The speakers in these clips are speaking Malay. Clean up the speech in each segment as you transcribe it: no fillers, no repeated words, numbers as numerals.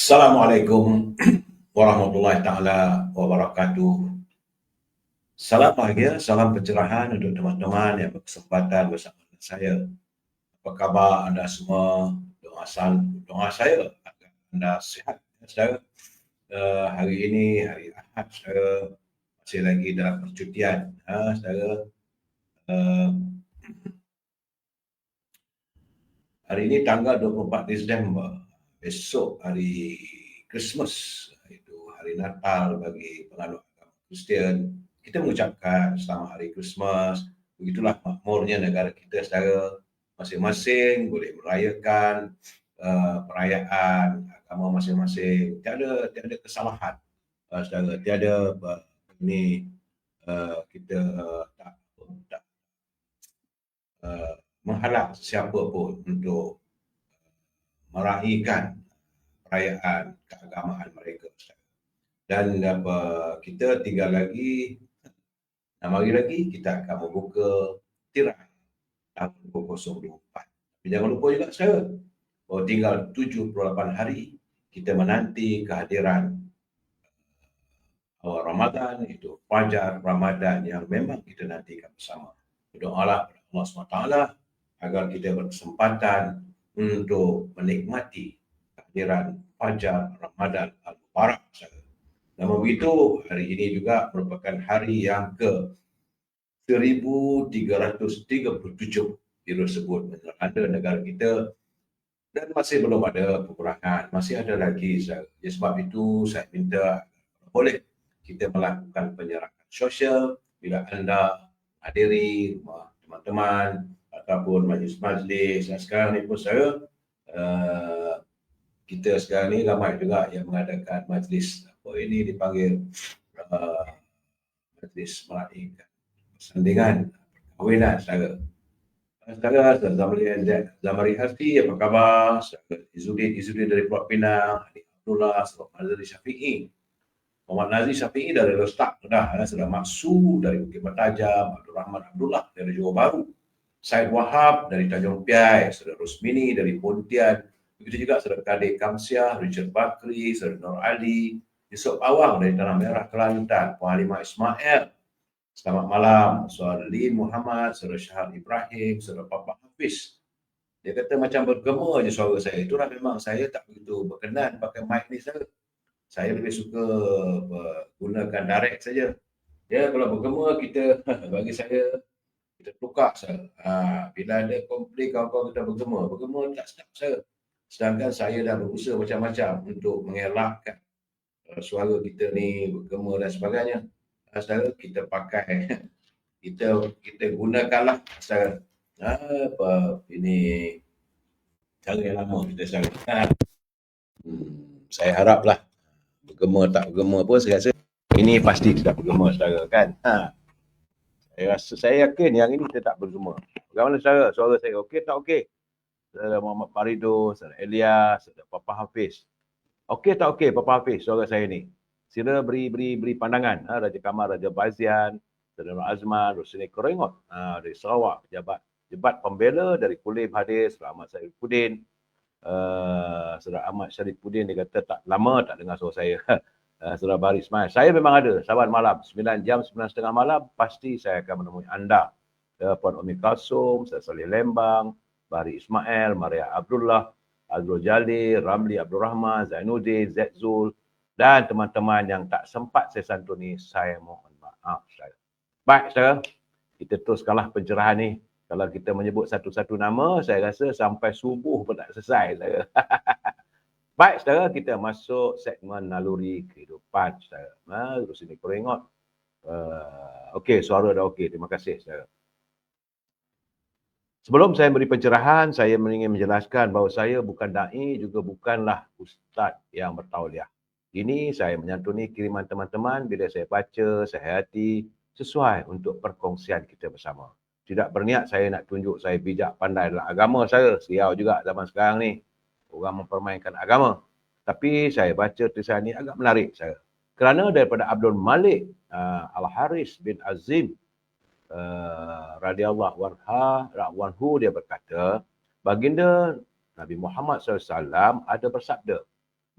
Assalamualaikum warahmatullahi taala wabarakatuh. Salam bahagia, salam pencerahan untuk teman-teman yang berkesempatan bersama dengan saya. Apa khabar anda semua? Doa saya agar anda sihat, saudara. Hari ini hari Ahad, saudara, masih lagi dalam percutian, saudara. Uh, Hari ini tanggal 24 Disember. Besok hari Christmas, itu hari Natal bagi penganut agama Kristian. Kita mengucapkan selamat hari Christmas. Begitulah makmurnya negara kita, saudara. Masing-masing boleh merayakan perayaan agama masing-masing. Tiada kesalahan, saudara. Tiada ini kita tak menghalang sesiapa pun untuk meraihkan perayaan keagamaan mereka. Dan kita tinggal lagi 6 hari lagi kita akan membuka tirai tahun 2024. Tapi jangan lupa juga saudara, bahawa tinggal 78 hari kita menanti kehadiran awal Ramadan, itu Fajar Ramadan yang memang kita nantikan bersama. Berdoalah kepada Allah SWT agar kita berkesempatan untuk menikmati kehadiran Fajar Ramadan Al-Mubarak. Namun begitu, hari ini juga merupakan hari yang ke 1337 virus sebut melanda negara kita, dan masih belum ada pengurangan, masih ada lagi. Sebab itu saya minta boleh kita melakukan penjarakan sosial bila anda hadiri rumah teman-teman ataupun majlis-majlis. Dan sekarang ni pun saya kita sekarang ni ramai juga yang mengadakan majlis apa ini dipanggil majlis meraihkan persandingan perkahwinan, saudara. Saudara Zamari Hasbi, apa khabar? Saudara Izzuddin dari Pulau Pinang, Adik Abdullah, Saudara Nazri Syafi'i. Muhammad Nazri Syafi'i dari Rostak dah, Saudara Maksud dari Bukit Bertajam, Abdul Rahman Abdullah dari Johor Bahru, Syed Wahab dari Tanjung Piai, Saudara Rosmini dari Pontian, begitu juga Saudara Kadir Kamsiah, Richard Bakri, Saudara Nur Ali, Yusuf Awang dari Tanah Merah Kelantan, Puan Halimah Ismail. Selamat malam, Saudara Lin Muhammad, Saudara Syahal Ibrahim, Saudara Papa Hafiz. Dia kata macam bergema je suara saya. Itulah memang saya tak begitu berkenan pakai mic ni, saudara. Saya lebih suka gunakan direct saja. Ya, kalau bergema kita bagi saya kita tukar saja. Bila ada komplain kawan-kawan kita bergema tak sedap saya. Sedangkan saya dah berusaha macam-macam untuk mengelakkan suara kita ni bergema dan sebagainya. Saudara, kita pakai kita gunakanlah saudara apa ini cara yang lama kita sekarang. Saya haraplah bergema tak bergema pun saya rasa ini pasti tidak bergema, saudara, kan. Saya yakin yang ini tidak bergema. Bagaimana saudara? Suara saya okey tak okey? Saudara Muhammad Farido, saudara Elias, saudara Papa Hafiz. Okey tak okey Papa Hafiz suara saya ni? Sila beri pandangan. Raja Kamal, Raja Bazian, saudara Nur Azman, Rosini Korengot dari Sarawak, Jebat Pembela dari Kulim hadir, saudara Ahmad Syarifuddin. Saudara Ahmad Syarifuddin dia kata tak lama tak dengar suara saya. Saudara Bahri Ismail, saya memang ada saban malam 9 jam 9.30 malam pasti saya akan menemui anda. Puan Umi Kalsum, Saudara Salih Lembang, Bahri Ismail, Maria Abdullah, Azrul Jalil, Ramli Abdul Rahman, Zainuddin, Zul, dan teman-teman yang tak sempat saya santuni, saya mohon maaf. Baik, saudara, kita teruskanlah pencerahan ni. Kalau kita menyebut satu-satu nama, saya rasa sampai subuh pun tak selesai, saudara. Baik, saudara, kita masuk segmen naluri kehidupan, saudara. Terus ini Korengot. Okey, suara dah okey. Terima kasih, saudara. Sebelum saya beri pencerahan, saya ingin menjelaskan bahawa saya bukan da'i, juga bukanlah ustaz yang bertauliah. Ini saya menyantuni kiriman teman-teman bila saya baca, saya hayati sesuai untuk perkongsian kita bersama. Tidak berniat saya nak tunjuk saya bijak pandai dalam agama saya. Siau juga zaman sekarang ni. Orang mempermainkan agama. Tapi saya baca tulisan ini agak menarik saya. Kerana daripada Abdul Malik Al-Haris bin Azim radhiyallahu anhu, dia berkata, baginda Nabi Muhammad SAW ada bersabda,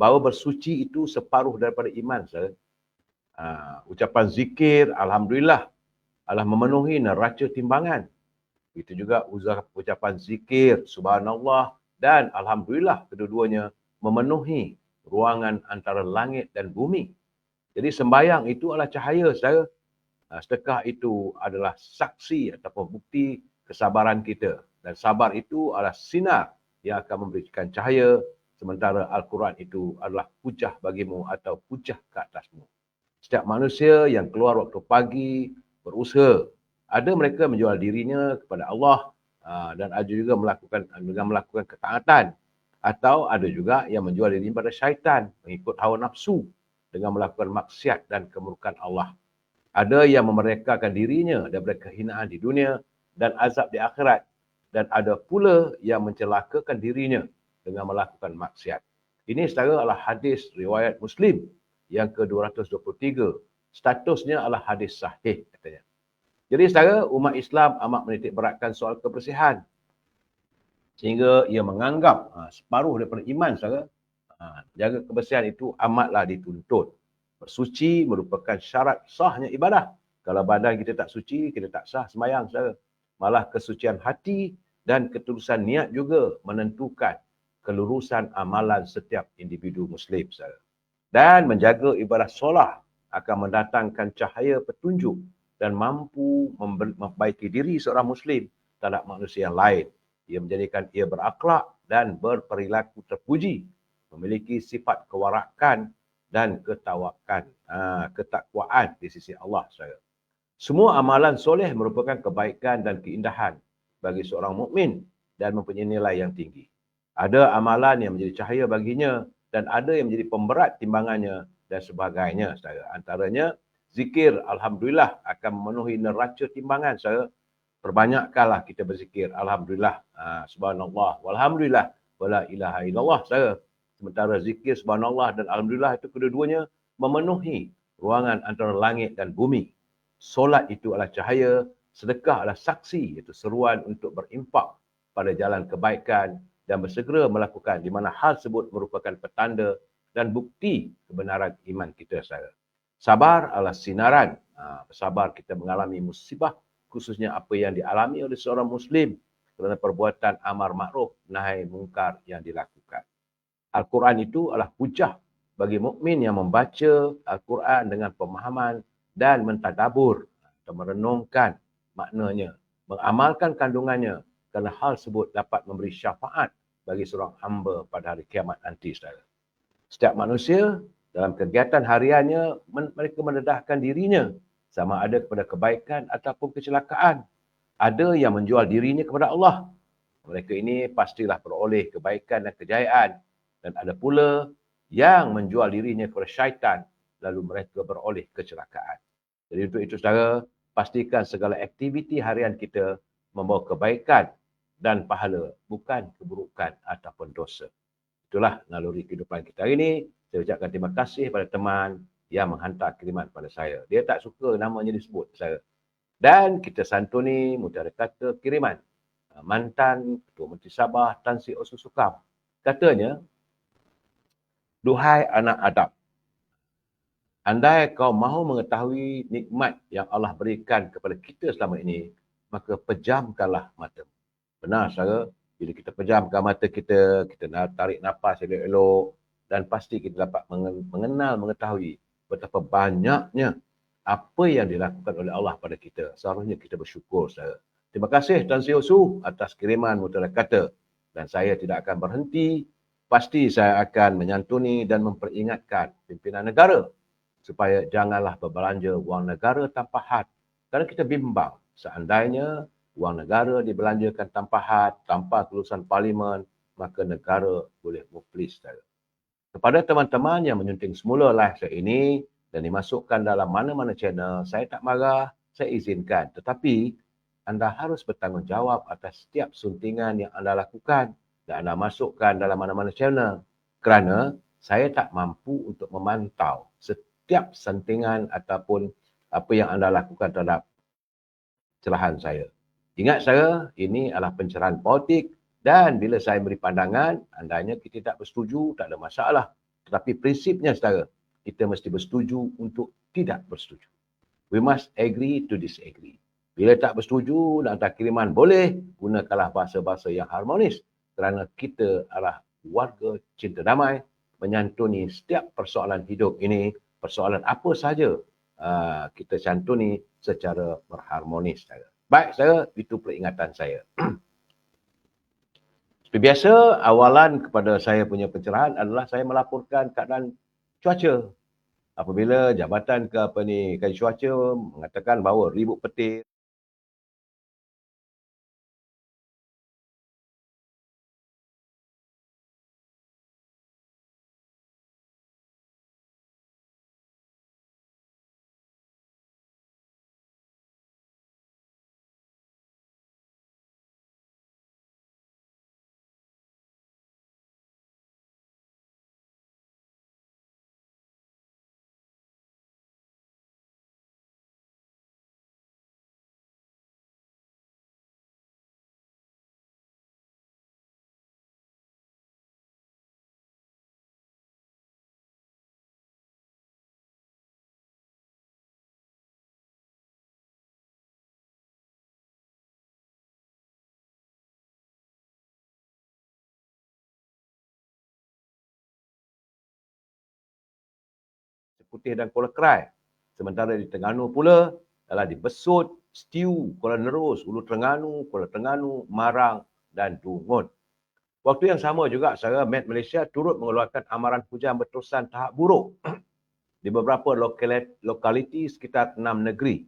bahawa bersuci itu separuh daripada iman, saudara. Ucapan zikir, Alhamdulillah, adalah memenuhi neraca timbangan. Itu juga ucapan zikir, Subhanallah dan Alhamdulillah, kedua-duanya memenuhi ruangan antara langit dan bumi. Jadi sembahyang itu adalah cahaya, saudara. Sedekah itu adalah saksi ataupun bukti kesabaran kita. Dan sabar itu adalah sinar yang akan memberikan cahaya, sementara Al-Quran itu adalah hujah bagimu atau hujah ke atasmu. Setiap manusia yang keluar waktu pagi berusaha. Ada mereka menjual dirinya kepada Allah dan ada juga melakukan ketaatan. Atau ada juga yang menjual diri pada syaitan, mengikut hawa nafsu dengan melakukan maksiat dan kemurukan Allah. Ada yang memerdekakan dirinya daripada kehinaan di dunia dan azab di akhirat. Dan ada pula yang mencelakakan dirinya dengan melakukan maksiat. Ini saudara adalah hadis riwayat Muslim yang ke-223. Statusnya adalah hadis sahih, katanya. Jadi saudara, umat Islam amat menitik beratkan soal kebersihan. Sehingga ia menganggap separuh daripada iman, saudara. Jaga kebersihan itu amatlah dituntut. Bersuci merupakan syarat sahnya ibadah. Kalau badan kita tak suci, kita tak sah sembahyang, saudara. Malah kesucian hati dan ketulusan niat juga menentukan kelurusan amalan setiap individu Muslim, saudara. Dan menjaga ibadah solah akan mendatangkan cahaya petunjuk dan mampu memperbaiki diri seorang Muslim terhadap manusia yang lain. Ia menjadikan ia berakhlak dan berperilaku terpuji, memiliki sifat kewarakan dan ketakwaan di sisi Allah, saudara. Semua amalan soleh merupakan kebaikan dan keindahan bagi seorang mukmin dan mempunyai nilai yang tinggi. Ada amalan yang menjadi cahaya baginya dan ada yang menjadi pemberat timbangannya dan sebagainya, saudara. Antaranya zikir, Alhamdulillah, akan memenuhi neraca timbangan, saudara. Perbanyakkanlah kita berzikir, Alhamdulillah, Subhanallah, Walhamdulillah, wala ilaha illallah, saudara. Sementara zikir, Subhanallah dan Alhamdulillah itu kedua-duanya memenuhi ruangan antara langit dan bumi. Solat itu adalah cahaya, sedekah adalah saksi, iaitu seruan untuk berimpak pada jalan kebaikan dan bersegera melakukan, di mana hal tersebut merupakan petanda dan bukti kebenaran iman kita, saudara. Sabar adalah sinaran. Bersabar kita mengalami musibah, khususnya apa yang dialami oleh seorang Muslim kerana perbuatan amar makruf nahi mungkar yang dilakukan. Al-Quran itu adalah hujah bagi mukmin yang membaca Al-Quran dengan pemahaman dan mentadabur atau merenungkan maknanya, mengamalkan kandungannya, kerana hal tersebut dapat memberi syafaat bagi seorang hamba pada hari kiamat nanti, saudara. Setiap manusia dalam kegiatan hariannya mereka mendedahkan dirinya sama ada kepada kebaikan ataupun kecelakaan. Ada yang menjual dirinya kepada Allah. Mereka ini pastilah beroleh kebaikan dan kejayaan. Dan ada pula yang menjual dirinya kepada syaitan, lalu mereka beroleh kecelakaan. Jadi untuk itu, saudara, pastikan segala aktiviti harian kita membawa kebaikan dan pahala, bukan keburukan ataupun dosa. Itulah naluri kehidupan kita hari ini. Saya ucapkan terima kasih kepada teman yang menghantar kiriman pada saya. Dia tak suka namanya disebut, saudara. Dan kita santuni mutiara kata kiriman mantan Ketua Menteri Sabah Tan Sri Osu Sukam. Katanya, duhai anak Adam, andai kau mahu mengetahui nikmat yang Allah berikan kepada kita selama ini, maka pejamkanlah mata. Benar, saudara. Bila kita pejamkan mata kita, kita nak tarik nafas elok-elok dan pasti kita dapat mengenal, mengetahui betapa banyaknya apa yang dilakukan oleh Allah pada kita. Seharusnya kita bersyukur, saudara. Terima kasih Tan Sri Osu atas kiriman mutiara kata. Dan saya tidak akan berhenti. Pasti saya akan menyantuni dan memperingatkan pimpinan negara supaya janganlah berbelanja wang negara tanpa had. Kerana kita bimbang seandainya wang negara dibelanjakan tanpa had, tanpa kelulusan parlimen, maka negara boleh muflis. Kepada teman-teman yang menyunting semula live saya ini dan dimasukkan dalam mana-mana channel, saya tak marah, saya izinkan. Tetapi anda harus bertanggungjawab atas setiap suntingan yang anda lakukan dan anda masukkan dalam mana-mana channel. Kerana saya tak mampu untuk memantau setiap suntingan ataupun apa yang anda lakukan terhadap cerahan saya. Ingat, saya, ini adalah pencerahan politik dan bila saya beri pandangan, andainya kita tak bersetuju, tak ada masalah. Tetapi prinsipnya, saudara, kita mesti bersetuju untuk tidak bersetuju. We must agree to disagree. Bila tak bersetuju nak hantar kiriman, boleh gunakanlah bahasa-bahasa yang harmonis kerana kita adalah warga cinta damai, menyantuni setiap persoalan hidup ini, persoalan apa sahaja kita santuni secara berharmonis. Saudara. Baik, saudara, itu peringatan saya. Seperti biasa, awalan kepada saya punya pencerahan adalah saya melaporkan keadaan cuaca. Apabila jabatan kajian cuaca mengatakan bahawa ribut petir, Putih dan Kuala Kerai. Sementara di Terengganu pula adalah di Besut, Stiu, Kuala Nerus, Ulu Terengganu, Kuala Terengganu, Marang dan Dungun. Waktu yang sama juga, saudara, Met Malaysia turut mengeluarkan amaran hujan berterusan tahap buruk di beberapa lokaliti sekitar 6 negeri.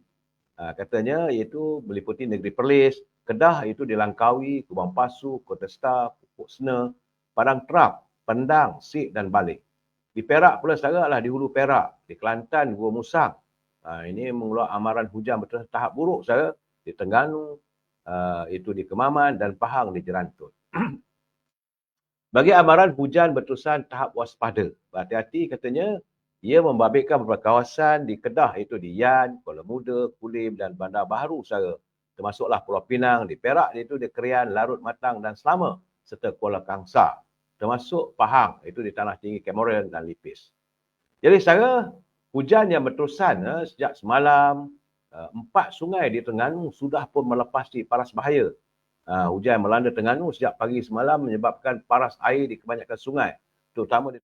Katanya iaitu meliputi negeri Perlis, Kedah itu di Langkawi, Kubang Pasu, Kota Star, Pokok Sena, Padang Terap, Pendang, Sik dan Balik. Di Perak pula, saudara, adalah di Hulu Perak, di Kelantan, Gua Musang. Ini mengeluarkan amaran hujan berterusan tahap buruk, saudara, di Terengganu, itu di Kemaman dan Pahang di Jerantut. Bagi amaran hujan berterusan tahap waspada, berhati-hati katanya, ia membabitkan beberapa kawasan di Kedah, iaitu di Yan, Kuala Muda, Kulim dan Bandar Baharu, saudara. Termasuklah Pulau Pinang, di Perak, iaitu di Krian, Larut Matang dan Selama, serta Kuala Kangsar. Termasuk Pahang, iaitu di Tanah Tinggi, Cameron dan Lipis. Jadi, saudara, hujan yang berterusan sejak semalam, 4 sungai di Terengganu sudah pun melepasi paras bahaya. Hujan melanda Terengganu sejak pagi semalam menyebabkan paras air di kebanyakan sungai, terutama di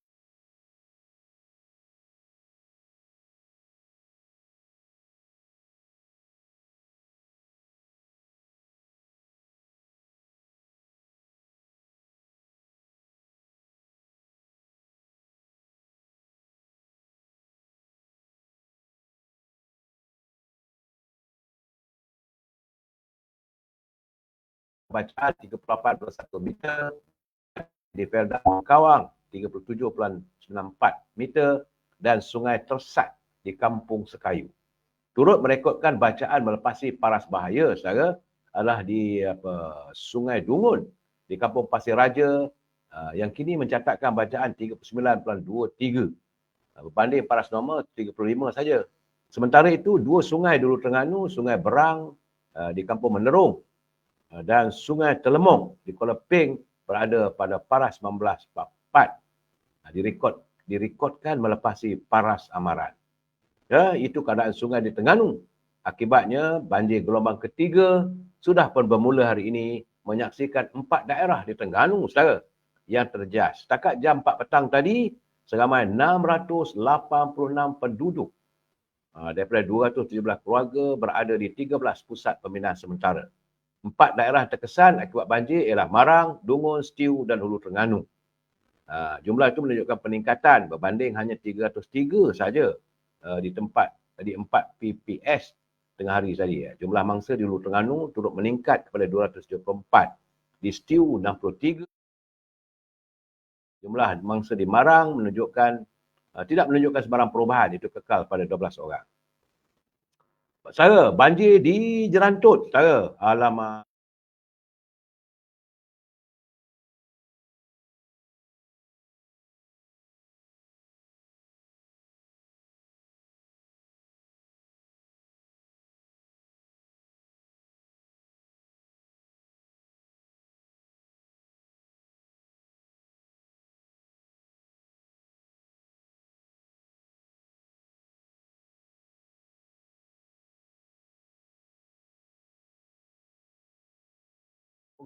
bacaan 38.1 meter, di Felda Kawang 37.94 meter dan Sungai Tersat di Kampung Sekayu. Turut merekodkan bacaan melepasi paras bahaya, saudara, adalah di Sungai Dungun di Kampung Pasir Raja yang kini mencatatkan bacaan 39.23 berbanding paras normal 35 saja. Sementara itu, 2 sungai di Hulu Terengganu, Sungai Berang di Kampung Menerung dan Sungai Telemong di Kuala Ping berada pada paras 19.44. Direkodkan melepasi paras amaran. Ya, itu keadaan sungai di Terengganu. Akibatnya, banjir gelombang ketiga sudah pun bermula hari ini menyaksikan 4 daerah di Terengganu, saudara, yang terjejas. Setakat jam 4 petang tadi, seramai 686 penduduk daripada 217 keluarga berada di 13 pusat pembinaan sementara. 4 daerah terkesan akibat banjir ialah Marang, Dungun, Stiu dan Hulu Terengganu. Jumlah itu menunjukkan peningkatan berbanding hanya 303 saja di 4 PPS tengah hari tadi. Jumlah mangsa di Hulu Terengganu turut meningkat kepada 274. Di Stiu 63. Jumlah mangsa di Marang tidak menunjukkan sebarang perubahan, itu kekal pada 12 orang. Saudara, banjir di Jerantut, saudara. Alamak.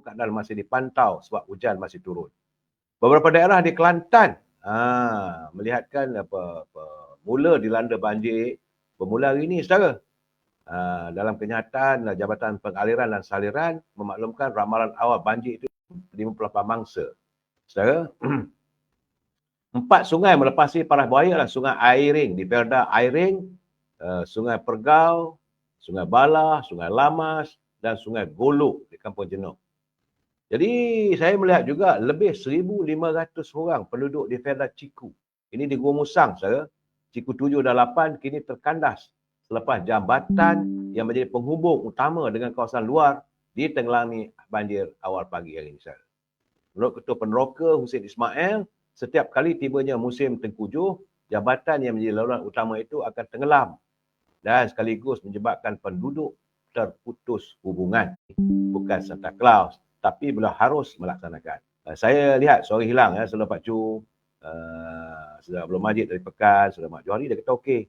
keadaan masih dipantau sebab hujan masih turun. Beberapa daerah di Kelantan melihatkan mula dilanda banjir bermula hari ini, saudara. Dalam kenyataan, Jabatan Pengaliran dan Saliran memaklumkan ramalan awal banjir itu 58 mangsa. Saudara, 4 sungai melepasi paras buaya adalah Sungai Airing di Perda Airing, Sungai Pergau, Sungai Balah, Sungai Lamas dan Sungai Golok di Kampung Jenok. Jadi saya melihat juga lebih 1,500 orang penduduk di Perda Ciku. Ini di Gua Musang, saudara. Ciku 7 dan 8 kini terkandas selepas jambatan yang menjadi penghubung utama dengan kawasan luar ditenggelamkan banjir awal pagi hari ini, saudara. Menurut Ketua Peneroka Husin Ismail, setiap kali tibanya musim tengkujuh, jambatan yang menjadi laluan utama itu akan tenggelam dan sekaligus menyebabkan penduduk terputus hubungan. Bukan Santa Claus, tapi beliau harus melaksanakan. Saya lihat sore hilang Saudara Pak Chu, Saudara Abdul Majid dari Pekan, Saudara Mak Johari, dia kata okey.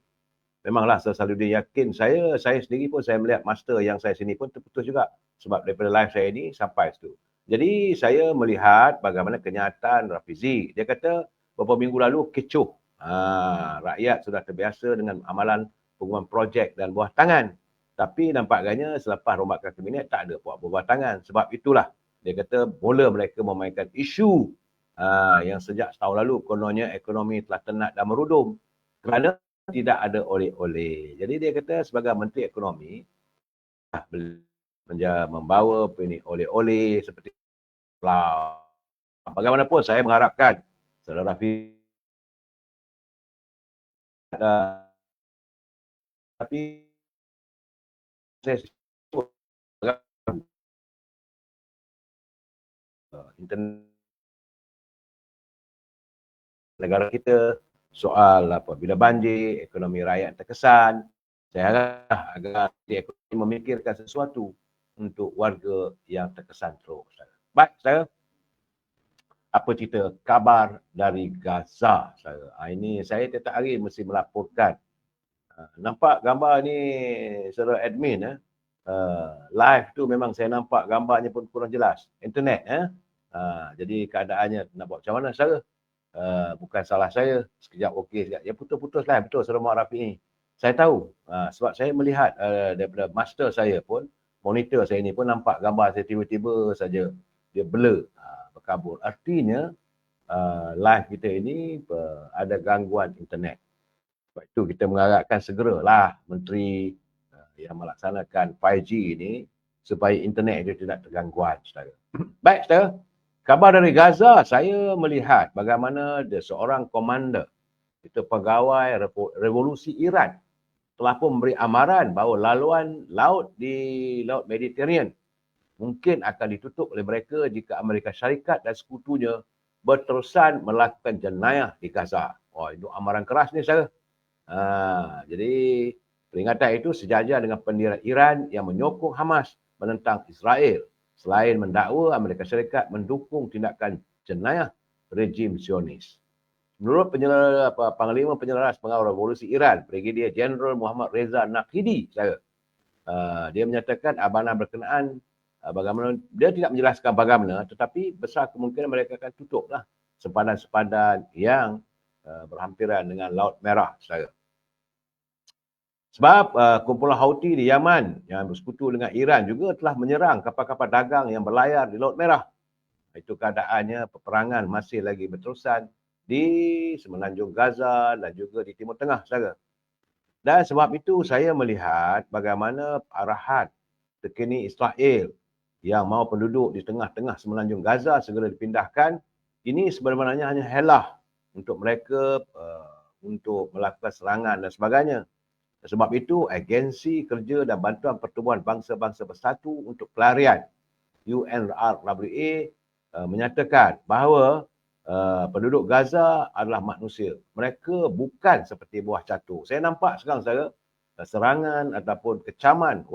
Memanglah Saudara Saluddin yakin, saya sendiri pun saya melihat master yang saya sini pun terputus juga sebab daripada live saya ini sampai situ. Jadi saya melihat bagaimana kenyataan Rafizi. Dia kata beberapa minggu lalu kecoh. Rakyat sudah terbiasa dengan amalan pengumuman projek dan buah tangan. Tapi nampaknya selepas rombakan kabinet tak ada buah tangan. Sebab itulah dia kata mula mereka memainkan isu yang sejak setahun lalu kononnya ekonomi telah tenat dan merudum kerana tidak ada oleh-oleh. Jadi dia kata sebagai Menteri Ekonomi membawa oleh-oleh seperti bagaimanapun saya mengharapkan Saudara Rafi tapi saya internet negara kita soal bila banjir, ekonomi rakyat terkesan. Saya harap agar ekonomi memikirkan sesuatu untuk warga yang terkesan teruk. Baik, saya apa cerita khabar dari Gaza, saya. Ini saya tiap hari mesti melaporkan. Nampak gambar ni saudara admin live tu memang saya nampak gambarnya pun kurang jelas. Internet jadi keadaannya nak buat macam mana, saudara? Bukan salah saya, sekejap okey, sekejap. Ya putus-putus lah, betul Saudara Muhammad Rafiq ni. Saya tahu, sebab saya melihat daripada master saya pun, monitor saya ni pun nampak gambar saya tiba-tiba saja dia blur, berkabur. Artinya, live kita ini ada gangguan internet. Sebab itu kita mengharapkan segeralah Menteri yang melaksanakan 5G ini supaya internet itu tidak tergangguan, saudara. Baik, saudara. Khabar dari Gaza, saya melihat bagaimana seorang komander, itu pegawai revolusi Iran, telah pun memberi amaran bahawa laluan laut di Laut Mediterranean mungkin akan ditutup oleh mereka jika Amerika Syarikat dan sekutunya berterusan melakukan jenayah di Gaza. Wah, itu amaran keras ni, saya. Jadi, peringatan itu sejajar dengan pendirian Iran yang menyokong Hamas menentang Israel. Selain mendakwa Amerika Syarikat mendukung tindakan jenayah rejim Zionis. Menurut Panglima Penyelaras Pengawal Revolusi Iran, Brigadier Jeneral Muhammad Reza Nakhidi, dia menyatakan amaran berkenaan bagaimana, dia tidak menjelaskan bagaimana, tetapi besar kemungkinan mereka akan tutuplah sempadan-sempadan yang berhampiran dengan Laut Merah, saudara. Sebab kumpulan Houthi di Yaman yang bersekutu dengan Iran juga telah menyerang kapal-kapal dagang yang berlayar di Laut Merah. Itu keadaannya, peperangan masih lagi berterusan di Semenanjung Gaza dan juga di Timur Tengah, saudara. Dan sebab itu saya melihat bagaimana arahan terkini Israel yang mahu penduduk di tengah-tengah Semenanjung Gaza segera dipindahkan, ini sebenarnya hanya helah untuk mereka untuk melakukan serangan dan sebagainya. Sebab itu, Agensi Kerja dan Bantuan Pertubuhan Bangsa-Bangsa Bersatu untuk Pelarian UNRWA menyatakan bahawa penduduk Gaza adalah manusia. Mereka bukan seperti buah catur. Saya nampak sekarang, saudara, serangan ataupun kecaman